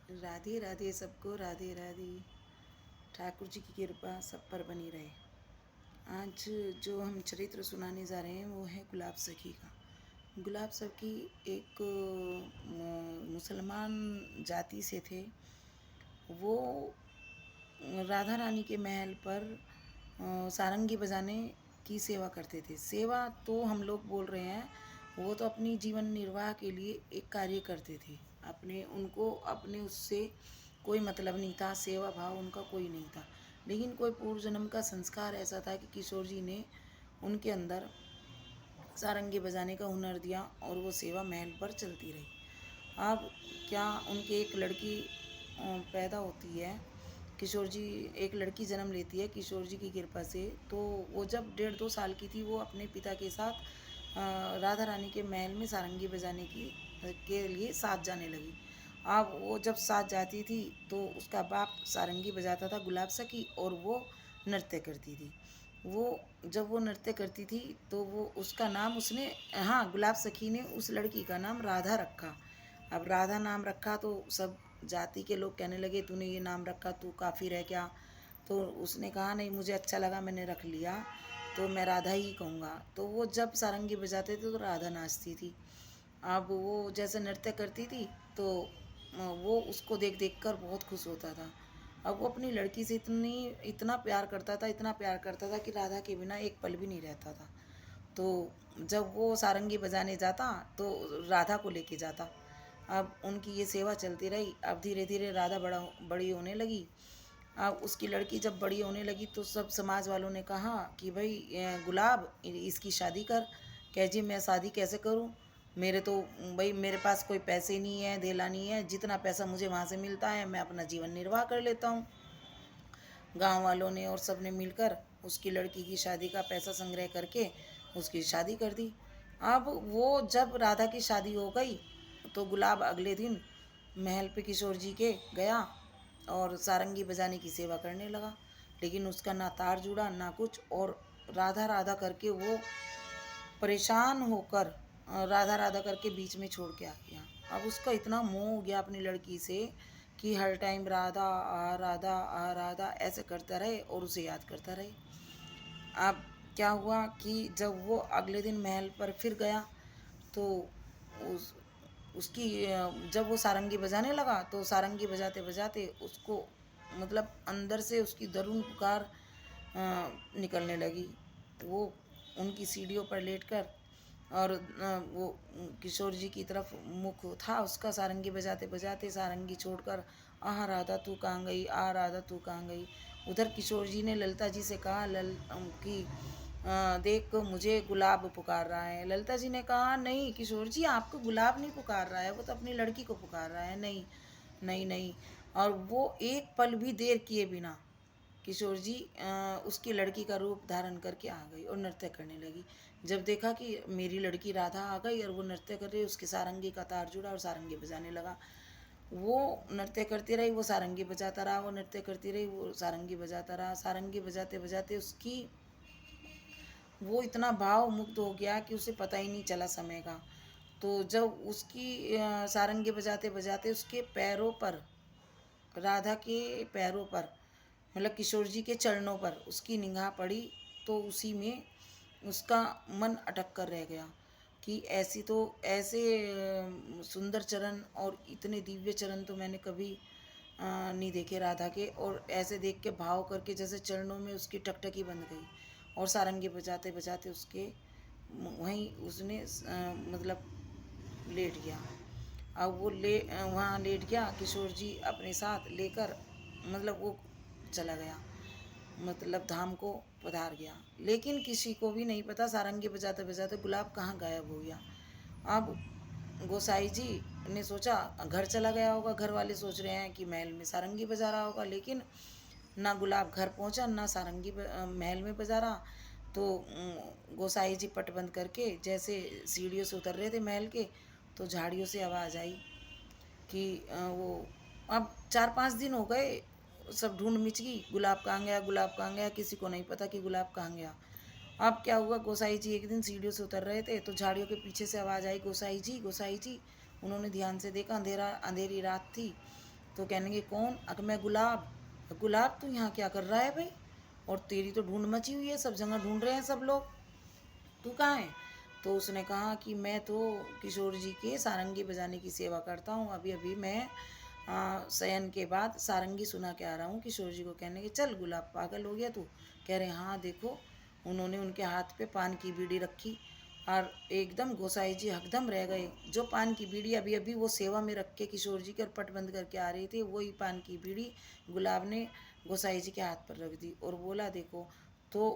राधे राधे सबको, राधे राधे। ठाकुर जी की कृपा सब पर बनी रहे। आज जो हम चरित्र सुनाने जा रहे हैं वो है गुलाब सखी का। गुलाब सखी एक मुसलमान जाति से थे। वो राधा रानी के महल पर सारंगी बजाने की सेवा करते थे। सेवा तो हम लोग बोल रहे हैं, वो तो अपनी जीवन निर्वाह के लिए एक कार्य करते थे। उनको अपने उससे कोई मतलब नहीं था, सेवा भाव उनका कोई नहीं था। लेकिन कोई पूर्व जन्म का संस्कार ऐसा था कि किशोर जी ने उनके अंदर सारंगी बजाने का हुनर दिया और वो सेवा महल पर चलती रही। अब क्या उनके एक लड़की पैदा होती है। किशोर जी एक लड़की जन्म लेती है किशोर जी की कृपा से। तो वो जब 1.5-2 साल की थी, वो अपने पिता के साथ राधा रानी के महल में सारंगी बजाने के लिए साथ जाने लगी। अब वो जब साथ जाती थी तो उसका बाप सारंगी बजाता था, गुलाब सखी, और वो नृत्य करती थी। वो जब वो नृत्य करती थी तो वो उसका नाम उसने, हाँ, गुलाब सखी ने उस लड़की का नाम राधा रखा। अब राधा नाम रखा तो सब जाति के लोग कहने लगे, तूने ये नाम रखा, तू काफ़ी रह क्या? तो उसने कहा, नहीं, मुझे अच्छा लगा, मैंने रख लिया, तो मैं राधा ही कहूँगा। तो वो जब सारंगी बजाते थे तो राधा नाचती थी। अब वो जैसे नृत्य करती थी तो वो उसको देख देख कर बहुत खुश होता था। अब वो अपनी लड़की से इतना प्यार करता था, इतना प्यार करता था कि राधा के बिना एक पल भी नहीं रहता था। तो जब वो सारंगी बजाने जाता तो राधा को लेके जाता। अब उनकी ये सेवा चलती रही। अब धीरे धीरे राधा बड़ी होने लगी। अब उसकी लड़की जब बड़ी होने लगी तो सब समाज वालों ने कहा कि भाई गुलाब, इसकी शादी कर। कह जी, मैं शादी कैसे करूं? मेरे तो भाई मेरे पास कोई पैसे नहीं है, धेला नहीं है, जितना पैसा मुझे वहाँ से मिलता है मैं अपना जीवन निर्वाह कर लेता हूँ। गांव वालों ने और सब ने मिलकर उसकी लड़की की शादी का पैसा संग्रह करके उसकी शादी कर दी। अब वो जब राधा की शादी हो गई तो गुलाब अगले दिन महल पे किशोर जी के गया और सारंगी बजाने की सेवा करने लगा। लेकिन उसका ना तार जुड़ा ना कुछ, और राधा राधा करके वो परेशान होकर राधा राधा करके बीच में छोड़ के आ गया। अब उसका इतना मोह हो गया अपनी लड़की से कि हर टाइम राधा आ राधा आ राधा ऐसे करता रहे और उसे याद करता रहे। अब क्या हुआ कि जब वो अगले दिन महल पर फिर गया तो उस उसकी जब वो सारंगी बजाने लगा तो सारंगी बजाते बजाते उसको मतलब अंदर से उसकी दरुण पुकार निकलने लगी। वो उनकी सीढ़ियों पर लेटकर और वो किशोर जी की तरफ मुख था उसका, सारंगी बजाते बजाते सारंगी छोड़कर, आह राधा तू कहाँ गई, आ राधा तू कहाँ गई। उधर किशोर जी ने ललिता जी से कहा, कि देख, मुझे गुलाब पुकार रहा है। ललिता जी ने कहा, नहीं किशोर जी, आपको गुलाब नहीं पुकार रहा है, वो तो अपनी लड़की को पुकार रहा है। नहीं, नहीं, नहीं। और वो एक पल भी देर किए बिना किशोर जी उसकी लड़की का रूप धारण करके आ गई और नृत्य करने लगी। जब देखा कि मेरी लड़की राधा आ गई और वो नृत्य कर रही, उसके सारंगी का तार जुड़ा और सारंगी बजाने लगा। वो नृत्य करती रही, वो सारंगी बजाता रहा, वो नृत्य करती रही, वो सारंगी बजाता रहा। सारंगी बजाते बजाते उसकी वो इतना भाव मुग्ध हो गया कि उसे पता ही नहीं चला समय का। तो जब उसकी सारंगी बजाते बजाते उसके पैरों पर, राधा के पैरों पर, मतलब किशोर जी के चरणों पर उसकी निगाह पड़ी तो उसी में उसका मन अटक कर रह गया कि ऐसे सुंदर चरण और इतने दिव्य चरण तो मैंने कभी नहीं देखे राधा के। और ऐसे देख के भाव करके जैसे चरणों में उसकी टकटकी बंध गई और सारंगी बजाते बजाते उसके वहीं उसने मतलब लेट गया। अब वो वहाँ लेट गया किशोर जी अपने साथ लेकर, मतलब वो चला गया, मतलब धाम को पधार गया। लेकिन किसी को भी नहीं पता सारंगी बजाते बजाते गुलाब कहाँ गायब हो गया। अब गोसाई जी ने सोचा घर चला गया होगा, घर वाले सोच रहे हैं कि महल में सारंगी बजा रहा होगा। लेकिन ना गुलाब घर पहुंचा ना सारंगी महल में बजा रहा। तो गोसाई जी पट बंद करके जैसे सीढ़ियों से उतर रहे थे महल के, तो झाड़ियों से आवाज़ आई कि वो अब 4-5 दिन हो गए, सब ढूंढ मिच गई, गुलाब कहाँ गया, गुलाब कहाँ गया, किसी को नहीं पता कि गुलाब कहाँ गया। अब क्या हुआ, गोसाई जी एक दिन सीढ़ियों से उतर रहे थे तो झाड़ियों के पीछे से आवाज़ आई, गोसाई जी, गोसाई जी। उन्होंने ध्यान से देखा, अंधेरी रात थी। तो कहने लगे कौन? अगर मैं गुलाब। गुलाब तू यहाँ क्या कर रहा है भाई? और तेरी तो ढूंढ मची हुई है, सब जगह ढूंढ रहे हैं सब लोग, तू कहाँ है? तो उसने कहा कि मैं तो किशोर जी के सारंगी बजाने की सेवा करता हूँ, अभी अभी मैं शयन के बाद सारंगी सुना के आ रहा हूँ। किशोर जी को कहने के चल गुलाब पागल हो गया तू? कह रहे हाँ देखो। उन्होंने उनके हाथ पे पान की बीड़ी रखी और एकदम गोसाई जी हकदम रह गए। जो पान की बीड़ी अभी अभी वो सेवा में रख के किशोर जी के और पट बंद करके आ रहे थे, वही पान की बीड़ी गुलाब ने गोसाई जी के हाथ पर रख दी और बोला देखो। तो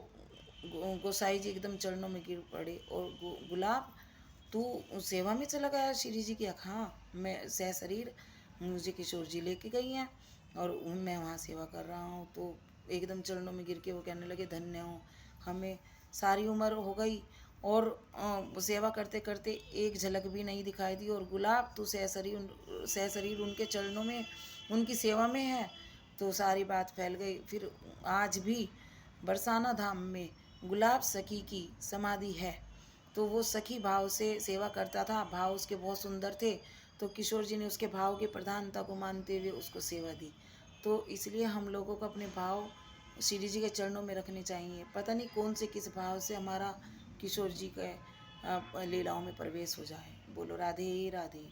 गोसाई जी एकदम चरणों में गिर पड़े और गुलाब तू सेवा में चला गया श्री जी की? हाँ, मैं सह शरीर मुझे किशोर जी लेके गई हैं और मैं वहाँ सेवा कर रहा हूँ। तो एकदम चरणों में गिर के वो कहने लगे धन्य हो, हमें सारी उम्र हो गई और सेवा करते करते एक झलक भी नहीं दिखाई दी, और गुलाब तू सह शरीर उनके चरणों में उनकी सेवा में है। तो सारी बात फैल गई। फिर आज भी बरसाना धाम में गुलाब सखी की समाधि है, तो वो सखी भाव से सेवा करता था, भाव उसके बहुत सुंदर थे। तो किशोर जी ने उसके भाव की प्रधानता को मानते हुए उसको सेवा दी। तो इसलिए हम लोगों को अपने भाव श्री जी के चरणों में रखने चाहिए। पता नहीं कौन से किस भाव से हमारा किशोर जी के लीलाओं में प्रवेश हो जाए। बोलो राधे राधे।